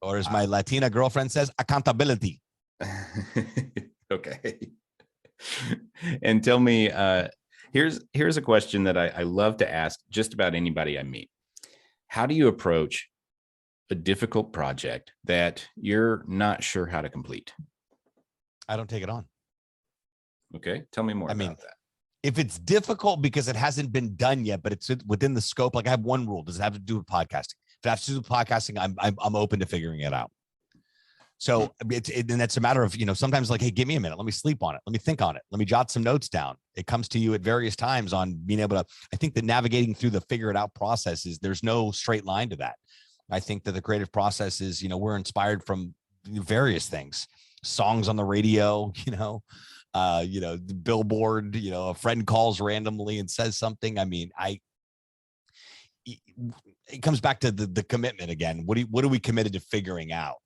Or as my Latina girlfriend says, accountability. Okay. And tell me, here's a question that I love to ask just about anybody I meet. How do you approach a difficult project that you're not sure how to complete? I don't take it on. Okay. Tell me more about that. If it's difficult because it hasn't been done yet, but it's within the scope, like I have one rule. Does it have to do with podcasting? If it has to do with podcasting, I'm open to figuring it out. So and that's a matter of, sometimes like, hey, give me a minute. Let me sleep on it. Let me think on it. Let me jot some notes down. It comes to you at various times on being able to, I think that navigating through the figure it out process is there's no straight line to that. I think that the creative process is, we're inspired from various things, songs on the radio, the billboard, a friend calls randomly and says something. I mean, it comes back to the commitment again. What are we committed to figuring out?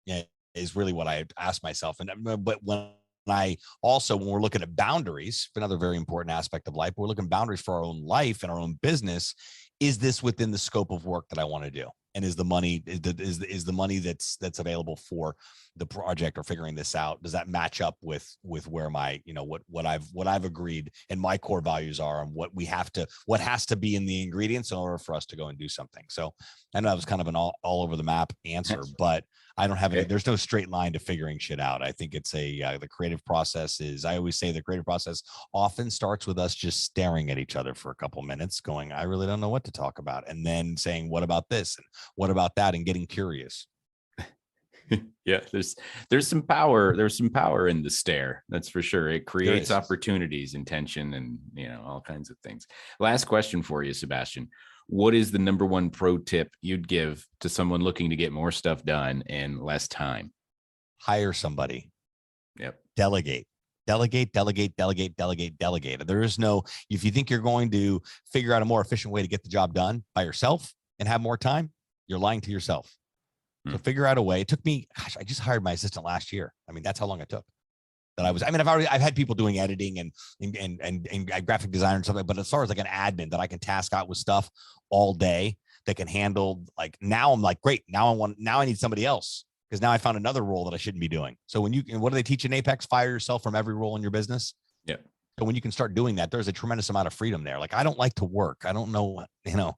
Yeah, is really what I ask myself. But when we're looking at boundaries, another very important aspect of life, we're looking at boundaries for our own life and our own business. Is this within the scope of work that I want to do? And is the money is the money that's available for the project or figuring this out? Does that match up with where my, what I've agreed and my core values are and what has to be in the ingredients in order for us to go and do something? So I know that was kind of an all over the map answer, but I don't have any, there's no straight line to figuring shit out. I think it's the creative process I always say the creative process often starts with us just staring at each other for a couple minutes going, I really don't know what to talk about. And then saying, what about this? And what about that? And getting curious. Yeah, there's some power. There's some power in the stare. That's for sure. It creates opportunities, intention, and all kinds of things. Last question for you, Sebastian. What is the number one pro tip you'd give to someone looking to get more stuff done in less time? Hire somebody. Yep. Delegate. There is no, if you think you're going to figure out a more efficient way to get the job done by yourself and have more time, you're lying to yourself. So figure out a way. It took me, I just hired my assistant last year. I mean, that's how long it took. I've had people doing editing and graphic design and stuff, but as far as like an admin that I can task out with stuff all day that can handle, like now I'm like, great. Now I need somebody else because now I found another role that I shouldn't be doing. So what do they teach in Apex? Fire yourself from every role in your business. Yeah. So when you can start doing that, there's a tremendous amount of freedom there. Like, I don't like to work. I don't know, I'm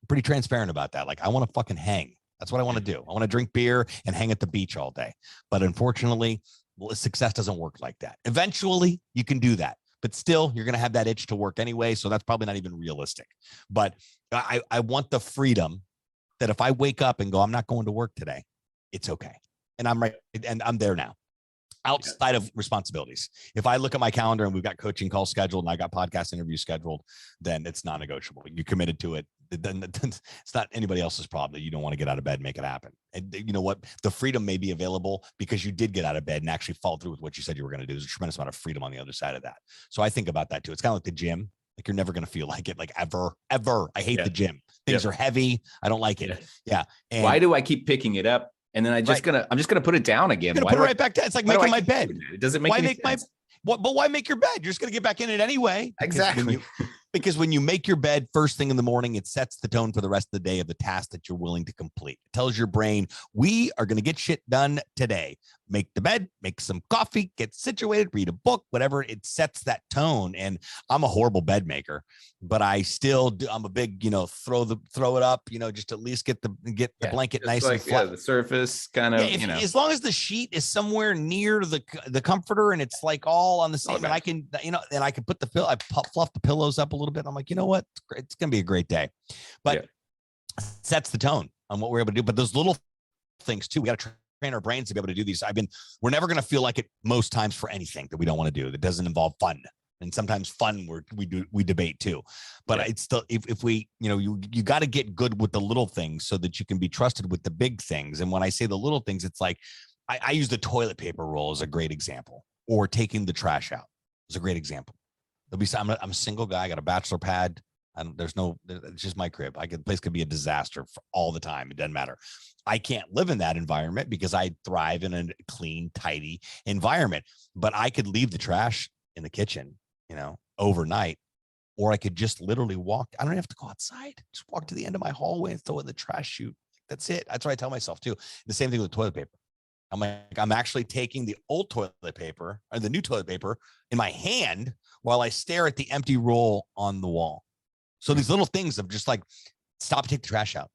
pretty transparent about that. Like, I want to fucking hang. That's what I want to do. I want to drink beer and hang at the beach all day. But unfortunately, success doesn't work like that. Eventually, you can do that. But still, you're going to have that itch to work anyway. So that's probably not even realistic. But I want the freedom that if I wake up and go, I'm not going to work today, it's okay. And I'm right. And I'm there now. outside of responsibilities. If I look at my calendar and we've got coaching calls scheduled and I got podcast interviews scheduled, then it's non-negotiable. You committed to it. Then it's not anybody else's problem that you don't want to get out of bed and make it happen. And you know what? The freedom may be available because you did get out of bed and actually follow through with what you said you were going to do. There's a tremendous amount of freedom on the other side of that. So I think about that too. It's kind of like the gym. Like you're never going to feel like it, like ever. I hate the gym. Things are heavy. I don't like it. Yeah. And why do I keep picking it up? And then I'm just gonna put it down again. You're gonna put it right back down. It's like making my bed. It doesn't make any sense. But why make your bed? You're just gonna get back in it anyway. Exactly. Because when you make your bed first thing in the morning, it sets the tone for the rest of the day of the task that you're willing to complete. It tells your brain, we are going to get shit done today. Make the bed, make some coffee, get situated, read a book, whatever. It sets that tone. And I'm a horrible bed maker, but I still do. I'm a big, throw it up, just at least get the blanket nice and flat. The surface kind of, as long as the sheet is somewhere near the comforter and it's like all on the same, and I can, and I can put the pillow, fluff the pillows up a little bit. I'm like, you know what? It's going to be a great day, but sets the tone on what we're able to do. But those little things too, we got to train our brains to be able to do these. We're never going to feel like it most times for anything that we don't want to do that doesn't involve fun. And sometimes fun we debate too, but it's still, if we, you got to get good with the little things so that you can be trusted with the big things. And when I say the little things, it's like, I use the toilet paper roll as a great example, or taking the trash out is a great example. I'm a single guy. I got a bachelor pad. It's just my crib. The place could be a disaster for all the time. It doesn't matter. I can't live in that environment because I thrive in a clean, tidy environment, but I could leave the trash in the kitchen, overnight, or I could just literally walk. I don't have to go outside. Just walk to the end of my hallway and throw it in the trash chute. That's it. That's what I tell myself too. The same thing with toilet paper. I'm actually taking the old toilet paper or the new toilet paper in my hand while I stare at the empty roll on the wall. So these little things of just like, stop, take the trash out,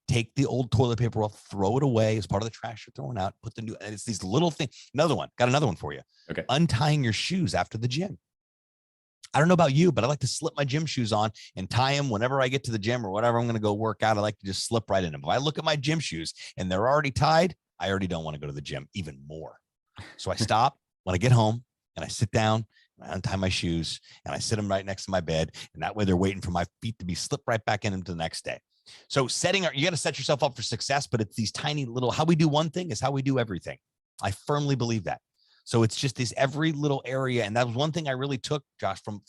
take the old toilet paper roll, throw it away as part of the trash you're throwing out, put the new, and it's these little things. Got another one for you. Okay. Untying your shoes after the gym. I don't know about you, but I like to slip my gym shoes on and tie them whenever I get to the gym or whatever I'm going to go work out. I like to just slip right in them. If I look at my gym shoes and they're already tied, I already don't want to go to the gym even more. So I stop when I get home and I sit down and I untie my shoes and I sit them right next to my bed. And that way they're waiting for my feet to be slipped right back in them to the next day. So you got to set yourself up for success, but it's these tiny little, how we do one thing is how we do everything. I firmly believe that. So it's just this every little area. And that was one thing I really took, Josh, from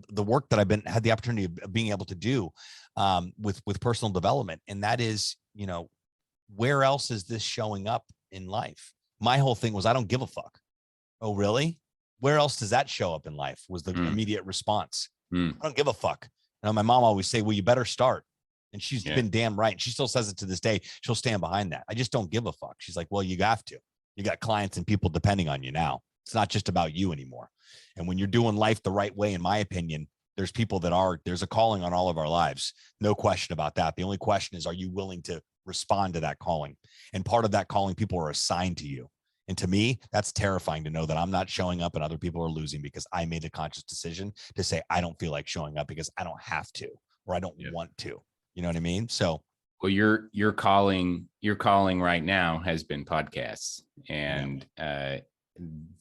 the work that I've had the opportunity of being able to do with personal development. And that is, where else is this showing up in life? My whole thing was, I don't give a fuck. Oh, really? Where else does that show up in life? Was the immediate response. I don't give a fuck. My mom always say, well, you better start. And she's been damn right. She still says it to this day. She'll stand behind that. I just don't give a fuck. She's like, well, you have to. You got clients and people depending on you now. It's not just about you anymore. And when you're doing life the right way, in my opinion, there's a calling on all of our lives. No question about that. The only question is, are you willing to respond to that calling? And part of that calling, people are assigned to you. And to me, that's terrifying to know that I'm not showing up and other people are losing because I made a conscious decision to say, I don't feel like showing up because I don't have to, or I don't want to. You know what I mean? So, well, your calling right now has been podcasts, and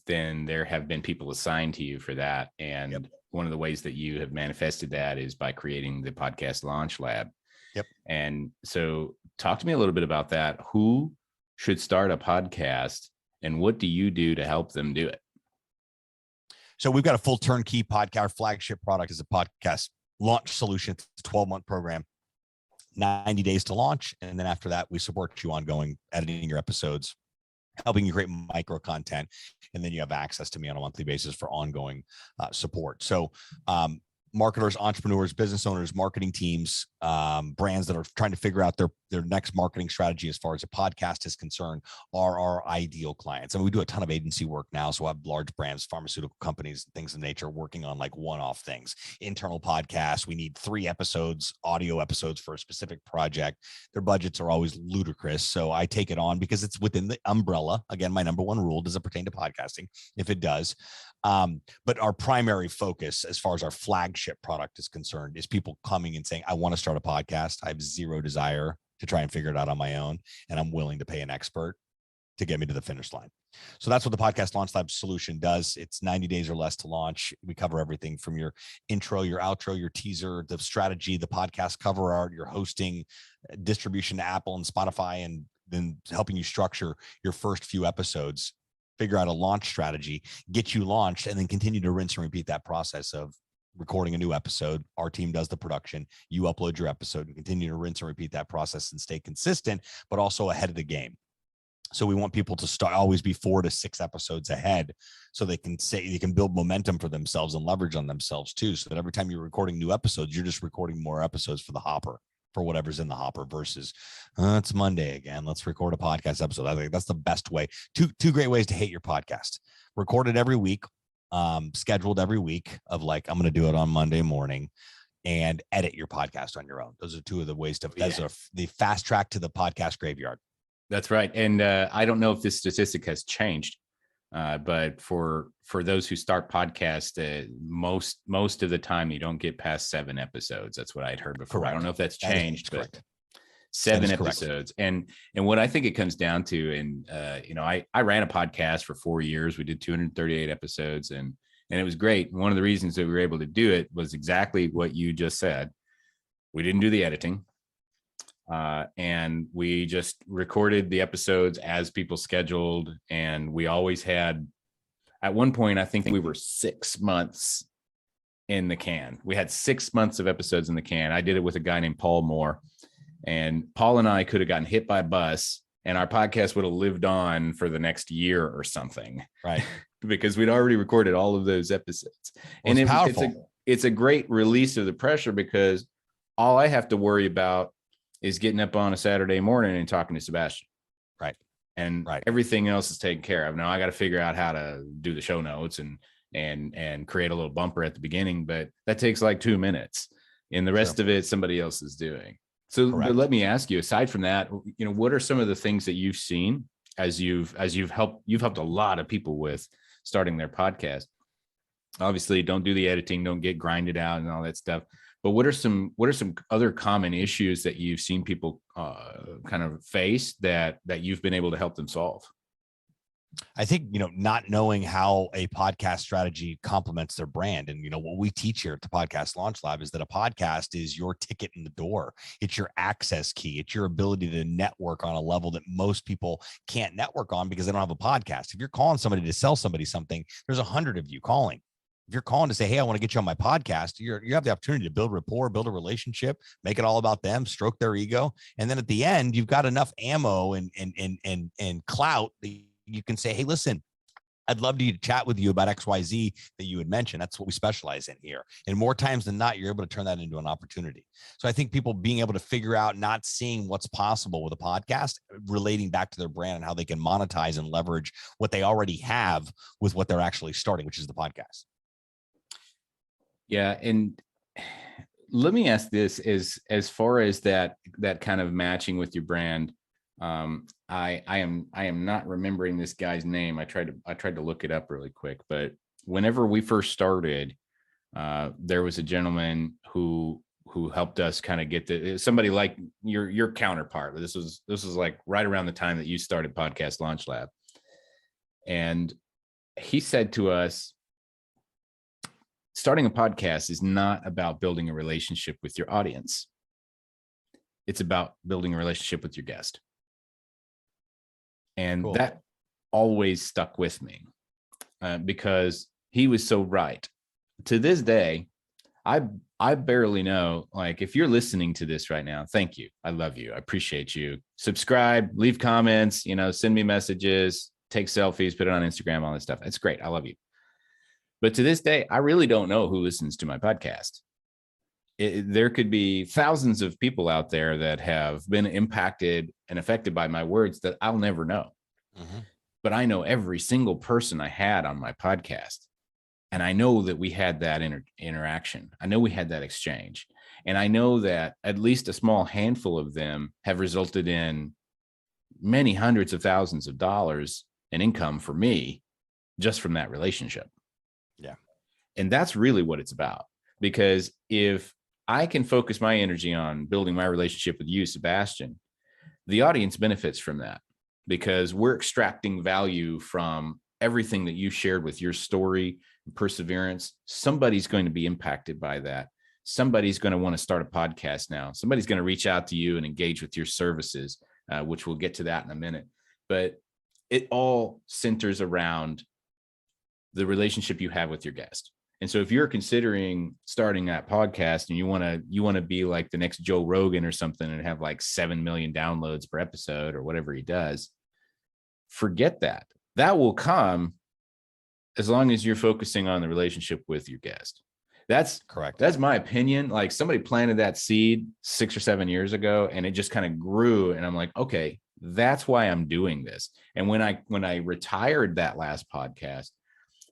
then there have been people assigned to you for that. And one of the ways that you have manifested that is by creating the Podcast Launch Lab. Yep. And so talk to me a little bit about that. Who should start a podcast and what do you do to help them do it? So we've got a full turnkey podcast. Our flagship product is a podcast launch solution. It's a 12-month program, 90 days to launch. And then after that, we support you ongoing, editing your episodes, helping you create micro content. And then you have access to me on a monthly basis for ongoing support. So marketers, entrepreneurs, business owners, marketing teams, brands that are trying to figure out their next marketing strategy as far as a podcast is concerned are our ideal clients. And we do a ton of agency work now. So I have large brands, pharmaceutical companies, things of nature working on like one-off things, internal podcasts. We need 3 episodes, audio episodes for a specific project. Their budgets are always ludicrous. So I take it on because it's within the umbrella. Again, my number one rule, does it pertain to podcasting? If it does. But our primary focus as far as our flagship product is concerned is people coming and saying, I want to start a podcast. I have zero desire to try and figure it out on my own. And I'm willing to pay an expert to get me to the finish line. So that's what the Podcast Launch Lab solution does. It's 90 days or less to launch. We cover everything from your intro, your outro, your teaser, the strategy, the podcast cover art, your hosting, distribution to Apple and Spotify, and then helping you structure your first few episodes, figure out a launch strategy, get you launched, and then continue to rinse and repeat that process of recording a new episode. Our team does the production. You upload your episode and continue to rinse and repeat that process and stay consistent, but also ahead of the game. So we want people to always be 4 to 6 episodes ahead, so they can build momentum for themselves and leverage on themselves too. So that every time you're recording new episodes, you're just recording more episodes for the hopper, for whatever's in the hopper, versus it's Monday again, let's record a podcast episode. I think that's the best way. Two great ways to hate your podcast: record it every week, scheduled every week of like, I'm going to do it on Monday morning, and edit your podcast on your own. Those are two of the ways to, that's the fast track to the podcast graveyard. That's right. And I don't know if this statistic has changed, but for those who start podcasts, most of the time you don't get past 7 episodes. That's what I'd heard before. Correct. I don't know if that's changed, but 7 episodes. Correct. And what I think it comes down to, and I ran a podcast for 4 years. We did 238 episodes, and it was great. One of the reasons that we were able to do it was exactly what you just said. We didn't do the editing. And we just recorded the episodes as people scheduled. And we always had, at one point, I think we were 6 months in the can. We had 6 months of episodes in the can. I did it with a guy named Paul Moore, and Paul and I could have gotten hit by a bus and our podcast would have lived on for the next year or something. Right. Because we'd already recorded all of those episodes. Well, and it's a great release of the pressure, because all I have to worry about is getting up on a Saturday morning and talking to Sebastian. Right. And everything else is taken care of. Now I got to figure out how to do the show notes and create a little bumper at the beginning, but that takes like 2 minutes, and the rest of it, somebody else is doing. So let me ask you, aside from that, what are some of the things that you've seen as you've helped a lot of people with starting their podcast? Obviously, don't do the editing, don't get grinded out and all that stuff. But what are some other common issues that you've seen people kind of face that you've been able to help them solve? I think, not knowing how a podcast strategy complements their brand. And, what we teach here at the Podcast Launch Lab is that a podcast is your ticket in the door. It's your access key. It's your ability to network on a level that most people can't network on because they don't have a podcast. If you're calling somebody to sell somebody something, there's 100 of you calling. If you're calling to say, hey, I want to get you on my podcast, you have the opportunity to build rapport, build a relationship, make it all about them, stroke their ego. And then at the end, you've got enough ammo and clout that you can say, hey, listen, I'd love to chat with you about XYZ that you had mentioned. That's what we specialize in here. And more times than not, you're able to turn that into an opportunity. So I think people being able to figure out, not seeing what's possible with a podcast, relating back to their brand and how they can monetize and leverage what they already have with what they're actually starting, which is the podcast. Yeah. And let me ask this, as far as that kind of matching with your brand. I am not remembering this guy's name. I tried to look it up really quick, but whenever we first started, there was a gentleman who helped us kind of get somebody like your counterpart. This was like right around the time that you started Podcast Launch Lab. And he said to us, starting a podcast is not about building a relationship with your audience. It's about building a relationship with your guest. And cool. That always stuck with me because he was so right. To this day, I barely know, like, if you're listening to this right now, thank you. I love you. I appreciate you. Subscribe, leave comments, send me messages, take selfies, put it on Instagram, all that stuff. It's great. I love you. But to this day, I really don't know who listens to my podcast. There could be thousands of people out there that have been impacted and affected by my words that I'll never know. Mm-hmm. But I know every single person I had on my podcast. And I know that we had that interaction. I know we had that exchange. And I know that at least a small handful of them have resulted in many hundreds of thousands of dollars in income for me just from that relationship. Yeah. And that's really what it's about. Because if I can focus my energy on building my relationship with you, Sebastian, the audience benefits from that. because we're extracting value from everything that you shared with your story and perseverance. Somebody's going to be impacted by that. Somebody's going to want to start a podcast now. Somebody's going to reach out to you and engage with your services, which we'll get to that in a minute. But it all centers around the relationship you have with your guest. And so if you're considering starting that podcast and you want to be like the next Joe Rogan or something and have like 7 million downloads per episode or whatever he does, forget that. That will come as long as you're focusing on the relationship with your guest. That's correct. That's my opinion. Like somebody planted that seed 6 or 7 years ago and it just kind of grew. And I'm like, okay, that's why I'm doing this. And when I retired that last podcast,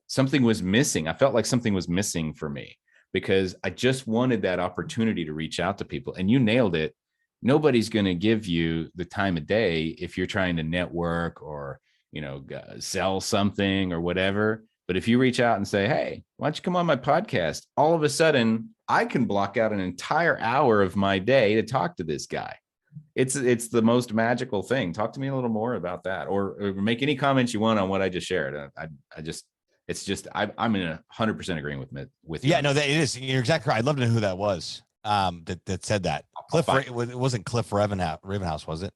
something was missing. I felt like something was missing for me because I just wanted that opportunity to reach out to people. And you nailed it. Nobody's going to give you the time of day if you're trying to network or, sell something or whatever. But if you reach out and say, hey, why don't you come on my podcast? All of a sudden, I can block out an entire hour of my day to talk to this guy. It's the most magical thing. Talk to me a little more about that, or make any comments you want on what I just shared. I'm in 100% agreeing with you. Yeah, no, that it is. You're exactly right. I'd love to know who that was. That said that. It wasn't Cliff Ravenhouse, was it?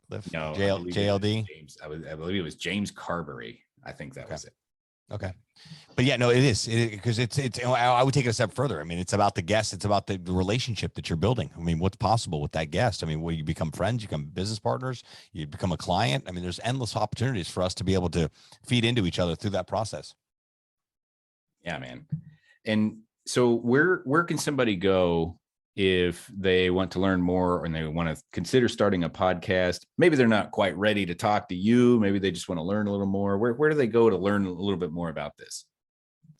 Cliff? No, JLD. James. I believe it was James Carberry. I think that was it. Okay. But yeah, no, it is because it's I would take it a step further. I mean, it's about the guest. It's about the relationship that you're building. I mean, what's possible with that guest? I mean, you become friends, you become business partners, you become a client. I mean, there's endless opportunities for us to be able to feed into each other through that process. Yeah, man. And so where can somebody go if they want to learn more and they want to consider starting a podcast? Maybe they're not quite ready to talk to you. Maybe they just want to learn a little more. Where do they go to learn a little bit more about this?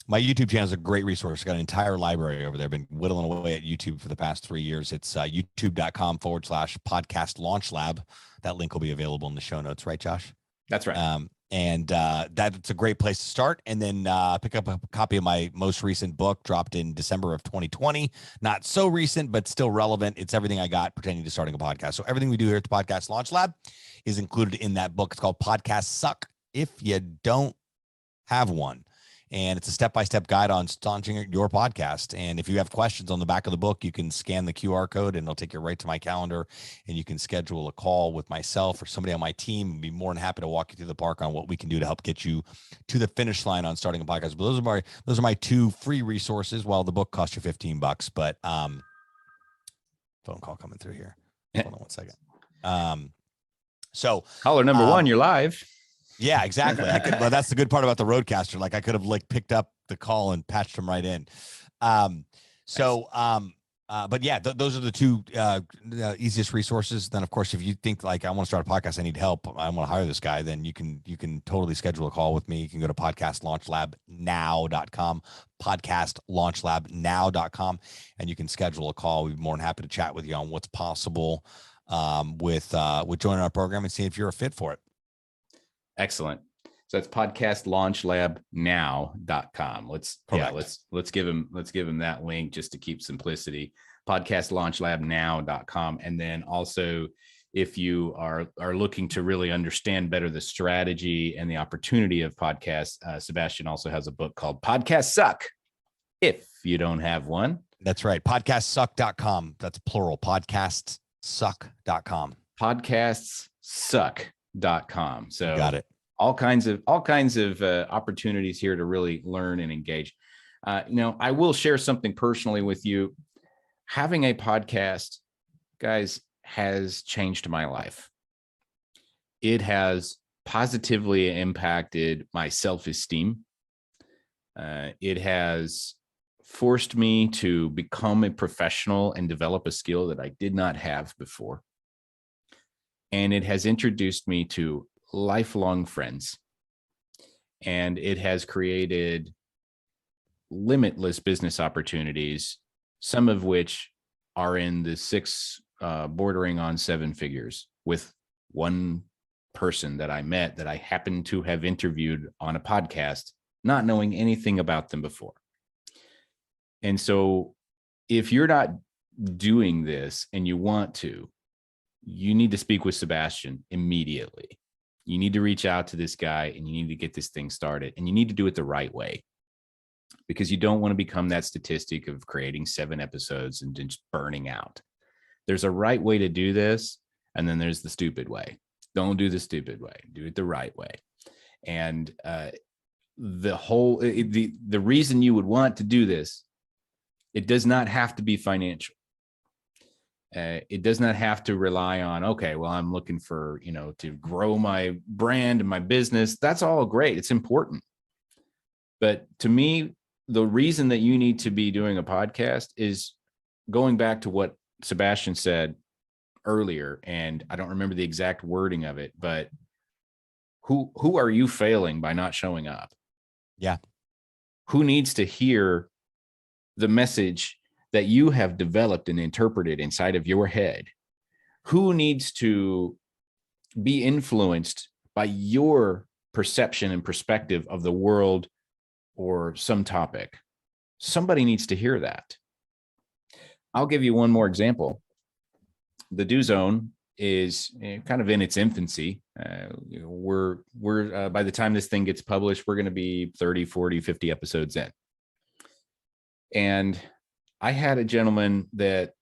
My YouTube channel is a great resource. I've got an entire library over there. I've been whittling away at YouTube for the past 3 years. It's youtube.com/podcast launch lab. That link will be available in the show notes, right, Josh? That's right. And that's a great place to start. And then pick up a copy of my most recent book, dropped in December of 2020. Not so recent, but still relevant. It's everything I got pertaining to starting a podcast. So everything we do here at the Podcast Launch Lab is included in that book. It's called Podcasts Suck If You Don't Have One. And it's a step-by-step guide on launching your podcast. And if you have questions on the back of the book, you can scan the QR code and it'll take you right to my calendar. And you can schedule a call with myself or somebody on my team and be more than happy to walk you through the park on what we can do to help get you to the finish line on starting a podcast. But those are my 2 free resources. Well, the book costs you $15, but phone call coming through here. Hold on one second. So caller number 1, you're live. Yeah, exactly. Well, that's the good part about the Roadcaster. Like I could have picked up the call and patched them right in. But yeah, those are the 2 easiest resources. Then of course, if you think like I want to start a podcast, I need help, I want to hire this guy, then you can totally schedule a call with me. You can go to podcastlaunchlabnow.com, podcastlaunchlabnow.com, and you can schedule a call. We'd be more than happy to chat with you on what's possible with joining our program and see if you're a fit for it. Excellent. So that's podcastlaunchlabnow.com. Let's give him that link just to keep simplicity. Podcastlaunchlabnow.com. And then also, if you are looking to really understand better the strategy and the opportunity of podcasts, Sebastian also has a book called Podcasts Suck If You Don't Have One. That's right. Podcastsuck.com. That's plural. Podcastsuck.com. Podcastssuck.com. So got it. All kinds of opportunities here to really learn and engage. I will share something personally with you. Having a podcast, guys, has changed my life. It has positively impacted my self-esteem. It has forced me to become a professional and develop a skill that I did not have before. And it has introduced me to lifelong friends. And it has created limitless business opportunities, some of which are in the 6, bordering on 7 figures, with one person that I met that I happened to have interviewed on a podcast, not knowing anything about them before. And so if you're not doing this and you want to, you need to speak with Sebastian immediately. You need to reach out to this guy and you need to get this thing started, and you need to do it the right way, because you don't want to become that statistic of creating 7 episodes and just burning out. There's a right way to do this, and then there's the stupid way. Don't do the stupid way. Do it the right way. And the reason you would want to do this, it does not have to be financial. It does not have to rely on, okay, well, I'm looking for, to grow my brand and my business. That's all great. It's important. But to me, the reason that you need to be doing a podcast is going back to what Sebastian said earlier. And I don't remember the exact wording of it, but who are you failing by not showing up? Yeah. Who needs to hear the message that you have developed and interpreted inside of your head? Who needs to be influenced by your perception and perspective of the world or some topic? Somebody needs to hear that. I'll give you one more example. The Do Zone is kind of in its infancy. We're by the time this thing gets published, we're going to be 30, 40, 50 episodes in. And I had a gentleman that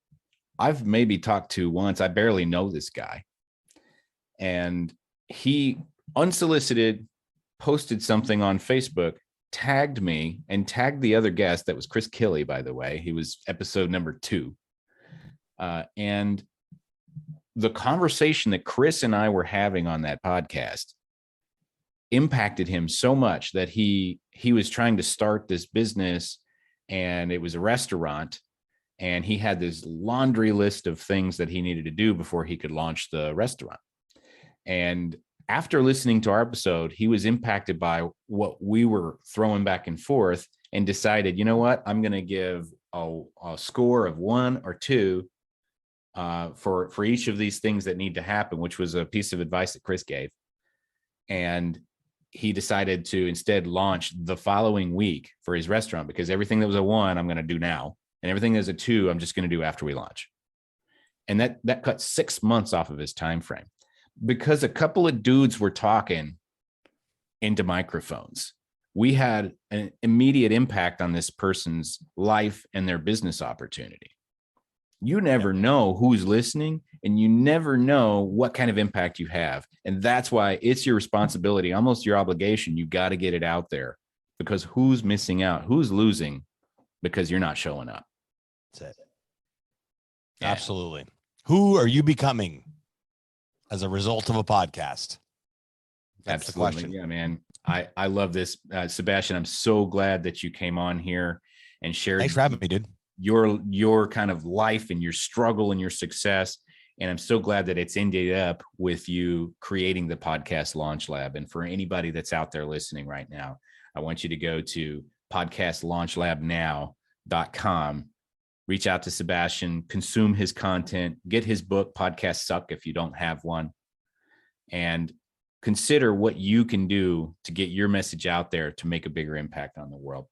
I've maybe talked to once. I barely know this guy. And he unsolicited posted something on Facebook, tagged me and tagged the other guest. That was Chris Killey, by the way. He was episode number 2. And the conversation that Chris and I were having on that podcast impacted him so much that he was trying to start this business, and it was a restaurant, and he had this laundry list of things that he needed to do before he could launch the restaurant. And after listening to our episode, he was impacted by what we were throwing back and forth and decided, you know what, I'm going to give a score of 1 or 2 for each of these things that need to happen, which was a piece of advice that Chris gave. And he decided to instead launch the following week for his restaurant, because everything that was a 1, I'm going to do now. And everything that's a 2, I'm just going to do after we launch. And that cut 6 months off of his time frame, because a couple of dudes were talking into microphones. We had an immediate impact on this person's life and their business opportunity. You never know who's listening, and you never know what kind of impact you have. And that's why it's your responsibility, almost your obligation. You got to get it out there, because who's missing out? Who's losing because you're not showing up? That's it. Yeah. Absolutely. Who are you becoming as a result of a podcast? That's Absolutely. the question. Yeah, man. I love this. Sebastian, I'm so glad that you came on here and shared. Thanks for having me, dude. Your kind of life and your struggle and your success. And I'm so glad that it's ended up with you creating the Podcast Launch Lab. And for anybody that's out there listening right now, I want you to go to podcastlaunchlabnow.com, reach out to Sebastian, consume his content, get his book, Podcasts Suck, if you don't have one, and consider what you can do to get your message out there to make a bigger impact on the world.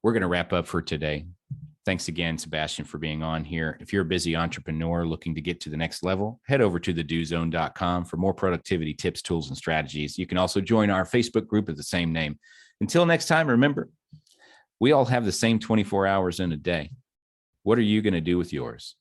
We're going to wrap up for today. Thanks again, Sebastian, for being on here. If you're a busy entrepreneur looking to get to the next level, head over to thedozone.com for more productivity tips, tools, and strategies. You can also join our Facebook group of the same name. Until next time, remember, we all have the same 24 hours in a day. What are you going to do with yours?